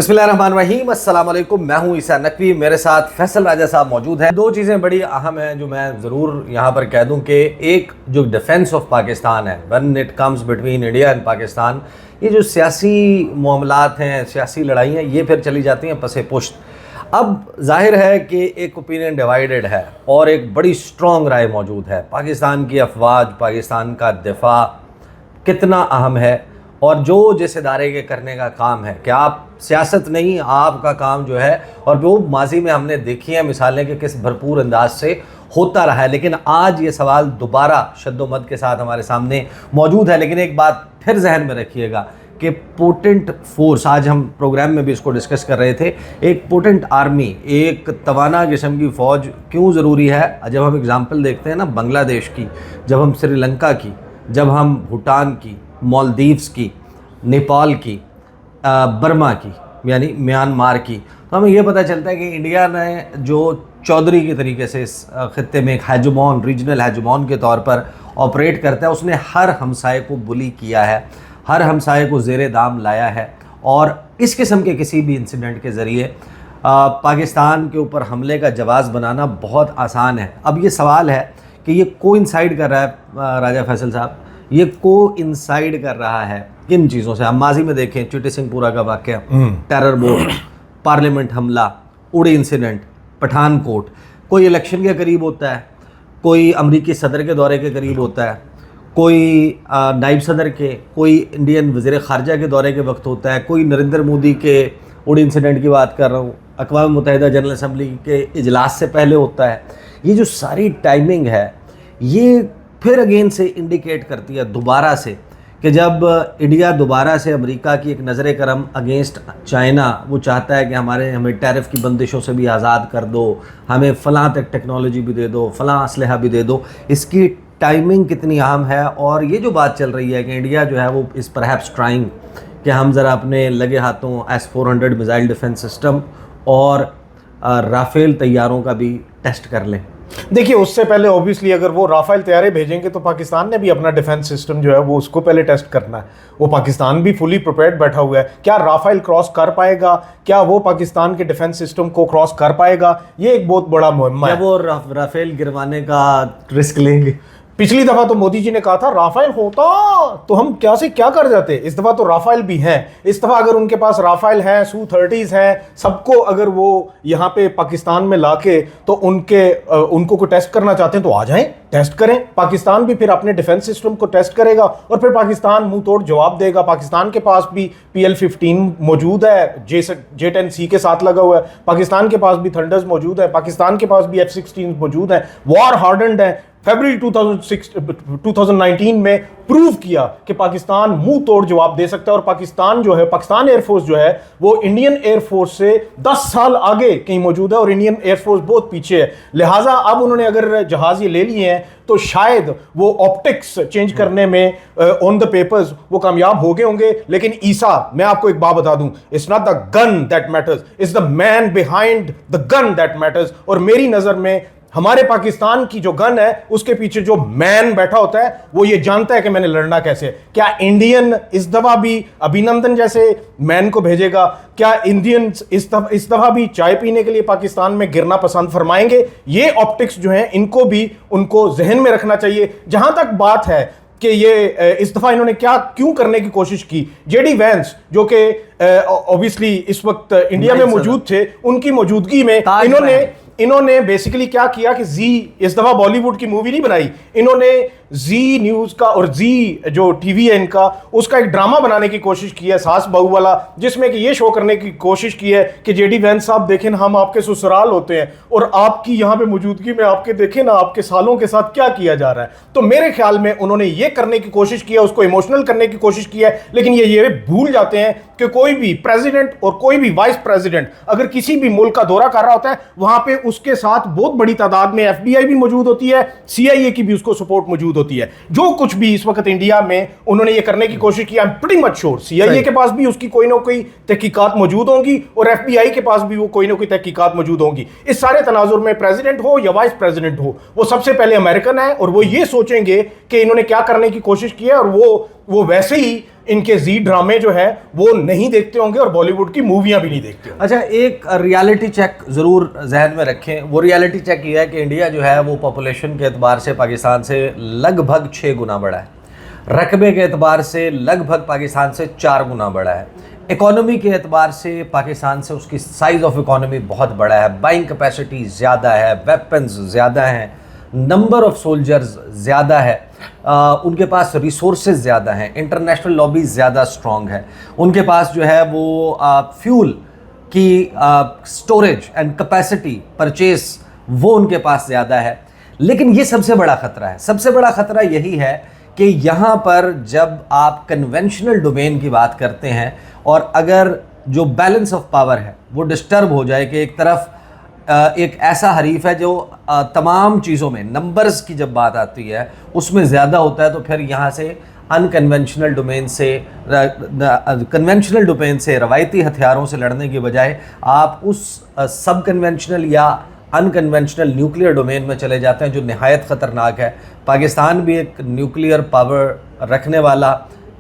बिस्मिल्लाहिर्रहमानिर्रहीम, अस्सलाम वालेकुम। मैं हूं ईसा नकवी, मेरे साथ फैसल राजा साहब मौजूद हैं। दो चीज़ें बड़ी अहम हैं जो मैं ज़रूर यहाँ पर कह दूं कि एक जो डिफेंस ऑफ पाकिस्तान है, when it comes between India and Pakistan, ये जो सियासी मामलात हैं, सियासी लड़ाइयाँ, ये फिर चली जाती हैं पसे पुश्त। अब जाहिर है कि एक ओपिनियन डिवाइडेड है और एक बड़ी स्ट्रॉन्ग राय मौजूद है। पाकिस्तान की अफवाज, पाकिस्तान का दिफा कितना अहम है और जो जिस इदारे के करने का काम है कि आप सियासत नहीं, आपका काम जो है, और वो माजी में हमने देखी हैं मिसालें कि किस भरपूर अंदाज से होता रहा है। लेकिन आज ये सवाल दोबारा शद्दोमद के साथ हमारे सामने मौजूद है। लेकिन एक बात फिर जहन में रखिएगा कि पोटेंट फोर्स, आज हम प्रोग्राम में भी इसको डिस्कस कर रहे थे, एक पोटेंट आर्मी, एक तवाना किस्म की फ़ौज क्यों ज़रूरी है। जब हम एग्ज़ाम्पल देखते हैं ना बांग्लादेश की, जब हम श्रीलंका की, जब हम भूटान की, मालदीव्स की, नेपाल की, बर्मा की यानी म्यांमार की, तो हमें यह पता चलता है कि इंडिया ने जो चौधरी के तरीके से इस ख़त्ते में एक हेजमॉन, रीजनल हेजमॉन के तौर पर ऑपरेट करता है, उसने हर हमसाये को बुली किया है, हर हमसाये को ज़ेरे दाम लाया है। और इस किस्म के किसी भी इंसिडेंट के ज़रिए पाकिस्तान के ऊपर हमले का जवाब बनाना बहुत आसान है। अब ये सवाल है कि ये कोइंसाइड कर रहा है राजा फैसल साहब, ये कोइंसाइड कर रहा है किन चीज़ों से। हम माजी में देखें चिटी सिंहपुरा का वाक़या, टेरर बोर्ड, पार्लियामेंट हमला, उड़ी इंसिडेंट, पठानकोट, कोई इलेक्शन के करीब होता है, कोई अमरीकी सदर के दौरे के करीब होता है, कोई नायब सदर के, कोई इंडियन वज़ीर ख़ारजा के दौरे के वक्त होता है, कोई नरेंद्र मोदी के उड़ी इंसिडेंट की बात कर रहा हूँ, अक़वाम मुत्तहिदा जनरल असम्बली के इजलास से पहले होता है। ये जो सारी टाइमिंग है ये फिर अगेन से इंडिकेट करती है दोबारा से कि जब इंडिया दोबारा से अमेरिका की एक नज़र करम अगेंस्ट चाइना, वो चाहता है कि हमें टैरिफ की बंदिशों से भी आज़ाद कर दो, हमें फ़लाँ तक टेक्नोलॉजी भी दे दो, फ़लाँ असलहा भी दे दो। इसकी टाइमिंग कितनी अहम है। और ये जो बात चल रही है कि इंडिया जो है वो इस परहैप्स ट्राइंग कि हम ज़रा अपने लगे हाथों S-400 मिसाइल डिफेंस सिस्टम और राफेल तैयारों का भी टेस्ट कर लें। देखिए, उससे पहले ऑब्वियसली अगर वो राफेल तैयारे भेजेंगे तो पाकिस्तान ने भी अपना डिफेंस सिस्टम जो है वो उसको पहले टेस्ट करना है। वो पाकिस्तान भी फुली प्रिपेयर्ड बैठा हुआ है। क्या राफेल क्रॉस कर पाएगा? क्या वो पाकिस्तान के डिफेंस सिस्टम को क्रॉस कर पाएगा? ये एक बहुत बड़ा मुहिम्मा है। वो राफेल गिरवाने का रिस्क लेंगे। पिछली दफा तो मोदी जी ने कहा था राफेल होता तो हम क्या से क्या कर जाते। इस दफा तो राफेल भी हैं। इस दफा अगर उनके पास राफेल हैं, Su-30s हैं, सबको अगर वो यहाँ पे पाकिस्तान में लाके तो उनको को टेस्ट करना चाहते हैं तो आ जाएं, टेस्ट करें। पाकिस्तान भी फिर अपने डिफेंस सिस्टम को टेस्ट करेगा और फिर पाकिस्तान मुंह तोड़ जवाब देगा। पाकिस्तान के पास भी PL-15 मौजूद है, J-10C के साथ लगा हुआ है। पाकिस्तान के पास भी थंडर्स मौजूद है, पाकिस्तान के पास भी F-16 मौजूद है, वॉर हार्डन्ड है। फरवरी 2019 में प्रूव किया कि पाकिस्तान मुंह तोड़ जवाब दे सकता है। और पाकिस्तान जो है, पाकिस्तान एयरफोर्स जो है वो इंडियन एयरफोर्स से 10 साल आगे कहीं मौजूद है और इंडियन एयरफोर्स बहुत पीछे है। लिहाजा अब उन्होंने अगर जहाज ये ले लिए हैं तो शायद वो ऑप्टिक्स चेंज करने में ऑन द पेपर्स वो कामयाब हो गए होंगे। लेकिन ईसा, मैं आपको एक बात बता दूं, it's not the gun that matters, it's the man behind the gun that matters. और मेरी नजर में हमारे पाकिस्तान की जो गन है उसके पीछे जो मैन बैठा होता है वो ये जानता है कि मैंने लड़ना कैसे। क्या इंडियन इस दफा भी अभिनंदन जैसे मैन को भेजेगा? क्या इंडियन इस दफा भी चाय पीने के लिए पाकिस्तान में गिरना पसंद फरमाएंगे? ये ऑप्टिक्स जो हैं इनको भी उनको जहन में रखना चाहिए। जहां तक बात है कि ये इस दफा इन्होंने क्या क्यों करने की कोशिश की, JD वैंस जो कि ऑब्वियसली इस वक्त इंडिया में मौजूद थे, उनकी मौजूदगी में इन्होंने बेसिकली क्या किया कि जी इस दफा बॉलीवुड की मूवी नहीं बनाई, इन्होंने जी न्यूज का और जी जो टीवी है इनका, उसका एक ड्रामा बनाने की कोशिश की है, सास बहू वाला, जिसमें कि ये शो करने की कोशिश की है कि JD वैंस साहब देखें हम आपके ससुराल होते हैं और आपकी यहाँ पे मौजूदगी में आपके देखें ना आपके सालों के साथ क्या किया जा रहा है। तो मेरे ख्याल में उन्होंने ये करने की कोशिश की है, उसको इमोशनल करने की कोशिश की है। लेकिन ये भूल जाते हैं कि कोई भी प्रेसिडेंट और कोई भी वाइस प्रेसिडेंट अगर किसी भी मुल्क का दौरा कर रहा होता है, वहां पे उसके साथ बहुत बड़ी तादाद में FBI भी मौजूद होती है, CIA की भी उसको सपोर्ट मौजूद होती है। जो कुछ भी इस वक्त इंडिया में उन्होंने ये करने की कोशिश की, I am pretty much sure CIA के पास भी उसकी कोई ना कोई तहकीकात मौजूद होंगी और FBI के पास भी वो कोई ना कोई तहकीकात मौजूद होंगी। इस सारे तनाजुर में प्रेसिडेंट हो या वाइस प्रेसिडेंट हो, वो सबसे पहले अमेरिकन है और वो ये सोचेंगे कि इन्होंने क्या करने की कोशिश की है और वो वैसे ही इनके जी ड्रामे जो है वो नहीं देखते होंगे और बॉलीवुड की मूवियां भी नहीं देखते होंगे। अच्छा, एक रियलिटी चेक ज़रूर जहन में रखें। वो रियलिटी चेक ये है कि इंडिया जो है वो पॉपुलेशन के एतबार से पाकिस्तान से लगभग 6 गुना बड़ा है, रकबे के एतबार से लगभग पाकिस्तान से 4 गुना बड़ा है, इकोनॉमी के एतबार से पाकिस्तान से उसकी साइज़ ऑफ इकोनॉमी बहुत बड़ा है, बाइंग कैपेसिटी ज़्यादा है, वेपन्स ज़्यादा हैं, नंबर ऑफ सोल्जर्स ज़्यादा है, उनके पास रिसोर्सेज ज़्यादा हैं, इंटरनेशनल लॉबी ज़्यादा स्ट्रॉन्ग है, उनके पास जो है वो फ्यूल की स्टोरेज एंड कैपेसिटी परचेस वो उनके पास ज़्यादा है। लेकिन ये सबसे बड़ा ख़तरा है। सबसे बड़ा ख़तरा यही है कि यहाँ पर जब आप कन्वेंशनल डोमेन की बात करते हैं और अगर जो बैलेंस ऑफ पावर है वो डिस्टर्ब हो जाए कि एक तरफ एक ऐसा हरीफ है जो तमाम चीज़ों में नंबर्स की जब बात आती है उसमें ज़्यादा होता है, तो फिर यहाँ से अनकन्वेंशनल डोमेन से कन्वेंशनल डोमेन से रवायती हथियारों से लड़ने की बजाय आप उस सब कन्वेंशनल या अनकन्वेंशनल न्यूक्लियर डोमेन में चले जाते हैं जो नहायत ख़तरनाक है। पाकिस्तान भी एक न्यूक्लियर पावर रखने वाला,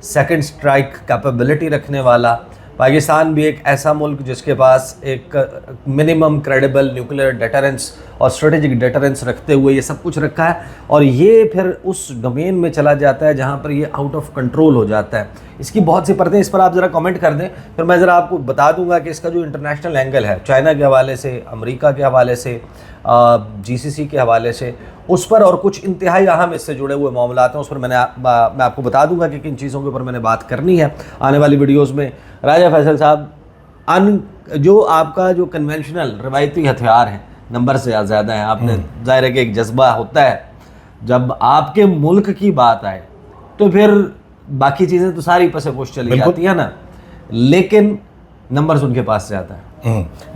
सेकंड स्ट्राइक कैपेबिलिटी रखने वाला, पाकिस्तान भी एक ऐसा मुल्क जिसके पास एक मिनिमम क्रेडिबल न्यूक्लियर डेटरेंस और स्ट्रेटेजिक डेटरेंस रखते हुए ये सब कुछ रखा है, और ये फिर उस डोमेन में चला जाता है जहाँ पर ये आउट ऑफ कंट्रोल हो जाता है। इसकी बहुत सी परतें, इस पर आप ज़रा कमेंट कर दें, फिर मैं ज़रा आपको बता दूंगा कि इसका जो इंटरनेशनल एंगल है चाइना के हवाले से, अमेरिका के हवाले से, जीसीसी के हवाले से, उस पर और कुछ इंतहाई अहम इससे जुड़े हुए मामलात हैं, उस पर मैं आपको बता दूंगा कि किन चीज़ों के ऊपर मैंने बात करनी है आने वाली वीडियोज़ में। राजा फैसल साहब, जो आपका जो कन्वेंशनल रवायती हथियार हैं नंबर से ज़्यादा हैं, आपने ज़ाहिर है कि एक जज्बा होता है जब आपके मुल्क की बात आए तो फिर बाकी चीज़ें तो सारी पसे पोश चली जाती है ना, लेकिन नंबर्स उनके पास ज़्यादा है।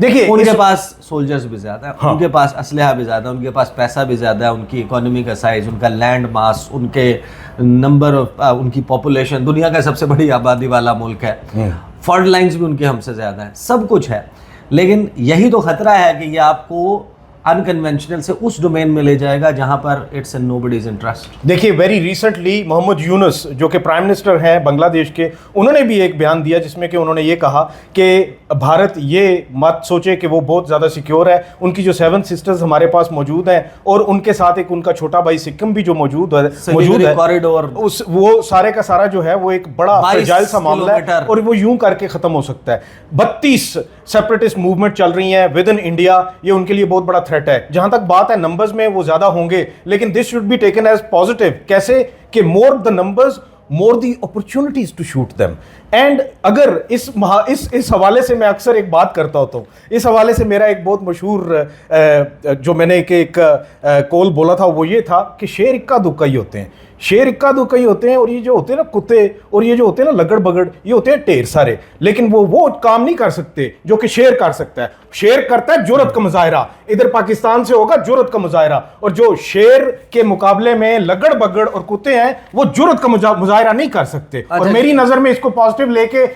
देखिए उनके पास सोल्जर्स भी ज़्यादा है, उनके पास असलहा भी ज़्यादा है, उनके पास पैसा भी ज़्यादा है, उनकी इकोनॉमी का साइज़, उनका लैंड मास, उनके नंबर ऑफ, उनकी पॉपुलेशन, दुनिया का सबसे बड़ी आबादी वाला मुल्क है, फॉल्ट लाइन्स भी उनकी हमसे ज़्यादा है, सब कुछ है। लेकिन यही तो ख़तरा है कि ये आपको अनकन्वेंशनल से उस डोमेन में ले जाएगा जहां पर इट्स इन नोबडीज इंटरेस्ट। देखिए वेरी रिसेंटली मोहम्मद यूनुस जो कि प्राइम मिनिस्टर हैं बांग्लादेश के, उन्होंने भी एक बयान दिया जिसमें कि उन्होंने ये कहा कि भारत ये मत सोचे कि वो बहुत ज़्यादा सिक्योर है, उनकी जो 7 सिस्टर्स हमारे पास मौजूद हैं और उनके साथ एक उनका छोटा भाई सिक्किम भी जो मौजूद है कॉरिडोर, उस वो सारे का सारा जो है वो एक बड़ा फ्रेजाइल सा मामला है और वो यूं करके ख़त्म हो सकता है। 32 सेपरेटिस्ट मूवमेंट चल रही हैं विद इन इंडिया, ये उनके लिए बहुत बड़ा थ्रेट है। जहां तक बात है नंबर्स में वो ज्यादा होंगे, लेकिन this should be taken as positive. कैसे कि more the numbers more the opportunities to shoot them. And अगर इस हवाले से मैं अक्सर एक बात करता होता हूँ, इस हवाले से मेरा एक बहुत मशहूर जो मैंने एक कॉल बोला था वो ये था कि शेर इक्का दुक्का ही होते हैं, शेर इक्का दुक्का ही होते हैं, और ये जो होते हैं ना कुत्ते और ये जो होते हैं ना लगड़ बगड़, ये होते हैं ढेर सारे, लेकिन वो काम नहीं कर सकते जो कि शेर कर सकता है। शेर करता है जुर्रत का मुजाहिरा, इधर पाकिस्तान से होगा जुर्रत का मुजाहिरा, और जो शेर के मुकाबले में लगड़ बगड़ और कुत्ते हैं वो जुर्रत का मुजाहिरा नहीं कर सकते। और मेरी नजर में इसको पॉजिटिव लेके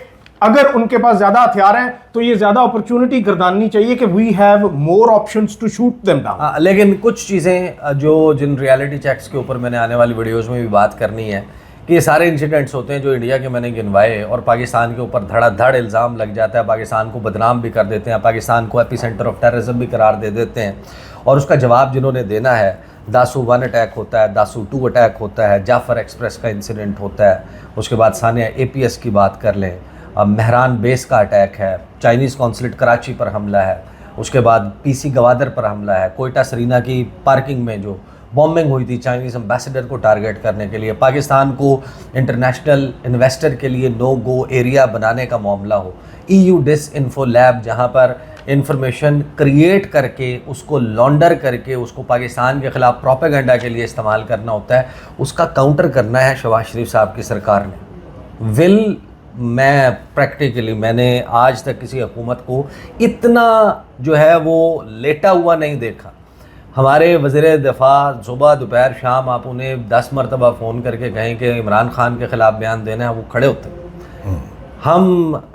अगर उनके पास ज्यादा हथियार हैं तो ये ज्यादा अपॉर्चुनिटी गर्दाननी चाहिए कि we have more options to shoot them down. लेकिन कुछ चीज़ें जिन रियलिटी चेक्स के ऊपर मैंने आने वाली वीडियोस में भी बात करनी है कि ये सारे इंसिडेंट्स होते हैं जो इंडिया के मैंने गिनवाए और पाकिस्तान के ऊपर धड़ाधड़ इल्ज़ाम लग जाता है, पाकिस्तान को बदनाम भी कर देते हैं, पाकिस्तान को एपिसेंटर ऑफ टेररिज्म भी करार दे देते हैं, और उसका जवाब जिन्होंने देना है, दासू 1 अटैक होता है, दासू 2 अटैक होता है, जाफर एक्सप्रेस का इंसिडेंट होता है, उसके बाद सानिया APS की बात कर लें, मेहरान बेस का अटैक है, चाइनीज़ कौंसलेट कराची पर हमला है, उसके बाद PC गवादर पर हमला है, कोयटा सरीना की पार्किंग में जो बॉम्बिंग हुई थी चाइनीज़ एम्बेसडर को टारगेट करने के लिए, पाकिस्तान को इंटरनेशनल इन्वेस्टर के लिए नो गो एरिया बनाने का मामला हो, EU डिसइंफो लैब जहां पर इंफॉर्मेशन क्रिएट करके उसको लॉन्डर करके उसको पाकिस्तान के ख़िलाफ़ प्रोपेगेंडा के लिए इस्तेमाल करना होता है, उसका काउंटर करना है शहबाज शरीफ साहब की सरकार ने। मैं प्रैक्टिकली मैंने आज तक किसी हुकूमत को इतना जो है वो लेटा हुआ नहीं देखा। हमारे वज़ीर दिफा सुबह दोपहर शाम आप उन्हें 10 मरतबा फ़ोन करके कहें कि इमरान खान के ख़िलाफ़ बयान देना है, वो खड़े होते हैं।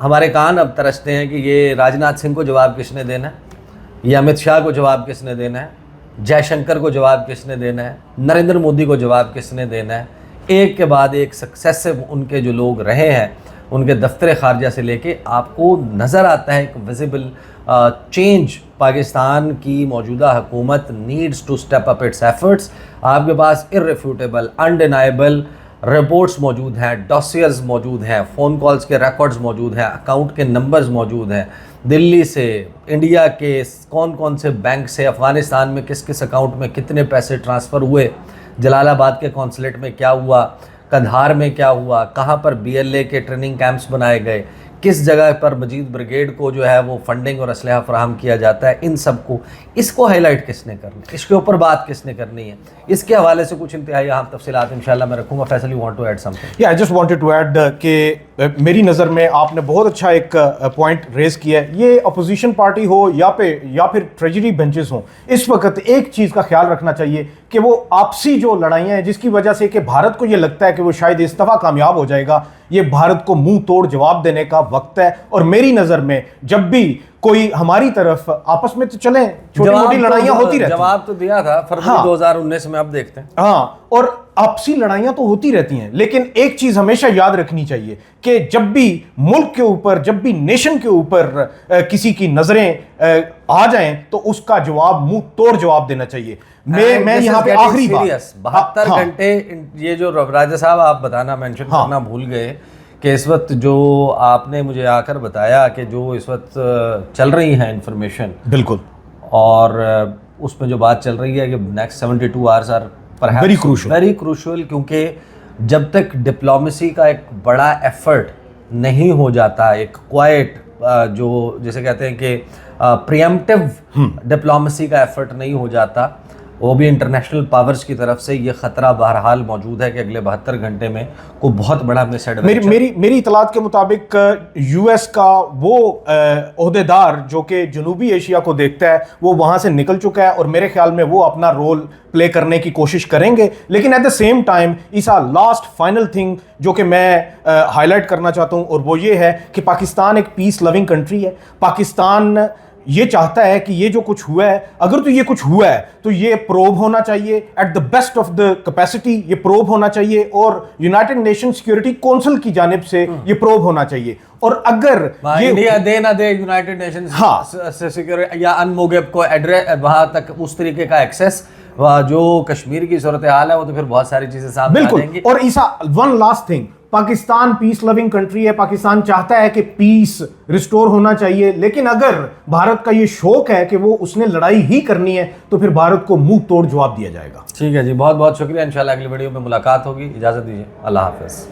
हमारे कान अब तरसते हैं कि ये राजनाथ सिंह को जवाब किसने देना है, या अमित शाह को जवाब किसने देना है, जयशंकर को जवाब किसने देना है, नरेंद्र मोदी को जवाब किसने देना है, एक के बाद एक सक्सेसिव उनके जो लोग रहे हैं, उनके दफ्तर खारजा से लेके आपको नज़र आता है एक विजिबल चेंज। पाकिस्तान की मौजूदा हुकूमत needs to step up its efforts. आपके पास इर्रेफ्यूटेबल अनडिनाइबल रिपोर्ट्स मौजूद हैं, डॉसियर्स मौजूद हैं, फ़ोन कॉल्स के रिकॉर्ड्स मौजूद हैं, अकाउंट के नंबर्स मौजूद हैं, दिल्ली से, इंडिया के कौन कौन से बैंक से अफ़गानिस्तान में किस किस अकाउंट में कितने पैसे ट्रांसफ़र हुए, जलालाबाद के कौंसलेट में क्या हुआ, कंधार में क्या हुआ, कहाँ पर BLA के ट्रेनिंग कैंप्स बनाए गए, किस जगह पर मजीद ब्रिगेड को जो है वो फंडिंग और असलहा फराहम किया जाता है, इन सब को इसको हाईलाइट किसने करना है, इसके ऊपर बात किसने करनी है, इसके हवाले से कुछ इंतहाई अहम तफसीलात इंशाल्लाह मैं रखूँगा। Faisal, you want to add something? या I just wanted to add कि मेरी नज़र में आपने बहुत अच्छा एक पॉइंट रेज किया है। ये अपोजिशन पार्टी हो या फिर ट्रेजरी बेंचेस हों, इस वक्त एक चीज़ का ख्याल रखना चाहिए कि वो आपसी जो लड़ाइयाँ हैं जिसकी वजह से कि भारत को ये लगता है कि वो शायद इस दफ़ा कामयाब हो जाएगा, ये भारत को मुंह तोड़ जवाब देने का वक्त है। और मेरी नज़र में जब भी कोई हमारी तरफ आपस में तो चलें, छोटी मोटी लड़ाइयाँ होती रहती हैं। जवाब तो दिया था फरवरी 2019 में, अब देखते हैं। हाँ, और आपसी लड़ाइयाँ तो होती रहती हैं, लेकिन एक चीज़ हमेशा याद रखनी चाहिए कि जब भी मुल्क के ऊपर, जब भी नेशन के ऊपर किसी की नज़रें आ जाएं तो उसका जवाब मुंह तोड़ जवाब देना चाहिए। मैं यहाँ पे आखिरी बात 72 घंटे, ये जो राजा साहब आप बताना मेंशन करना भूल गए कि इस वक्त जो आपने मुझे आकर बताया कि जो इस वक्त चल रही है इंफॉर्मेशन, बिल्कुल, और उसमें जो बात चल रही है कि next 72 hours are very crucial, क्योंकि जब तक डिप्लोमेसी का एक बड़ा एफर्ट नहीं हो जाता, एक क्वाइट जो जैसे कहते हैं कि प्रिएम्प्टिव डिप्लोमेसी का एफर्ट नहीं हो जाता, वो भी इंटरनेशनल पावर्स की तरफ से, ये ख़तरा बहरहाल मौजूद है कि अगले 72 घंटे में कोई बहुत बड़ा मिसएडवेंचर। मेरी इतलात के मुताबिक US का वो ओहदेदार जो कि जनूबी एशिया को देखता है, वो वहाँ से निकल चुका है और मेरे ख्याल में वो अपना रोल प्ले करने की कोशिश करेंगे। लेकिन at the same time Isa last final thing जो कि मैं हाईलाइट करना चाहता हूँ, और वो ये है कि पाकिस्तान एक पीस लविंग कंट्री है। पाकिस्तान ये चाहता है कि ये जो कुछ हुआ है, अगर तो ये कुछ हुआ है तो ये प्रोब होना चाहिए at the best of the capacity, ये प्रोब होना चाहिए और यूनाइटेड नेशन सिक्योरिटी काउंसिल की जानिब से ये प्रोब होना चाहिए। और अगर ये इंडिया दे ना दे यूनाइटेड नेशन सिक्योरिटी या अनमोगेब को एड्रेस वहां तक उस तरीके का एक्सेस, जो कश्मीर की सूरत हाल है, वो तो फिर बहुत सारी चीजें सामने आ जाएंगी। और Isa, one last thing, Pakistan peace loving country है, पाकिस्तान चाहता है कि पीस रिस्टोर होना चाहिए, लेकिन अगर भारत का ये शौक है कि वो उसने लड़ाई ही करनी है तो फिर भारत को मुंह तोड़ जवाब दिया जाएगा। ठीक है जी, बहुत बहुत शुक्रिया। इंशाल्लाह अगली वीडियो में मुलाकात होगी। इजाजत दीजिए, अल्लाह हाफिज।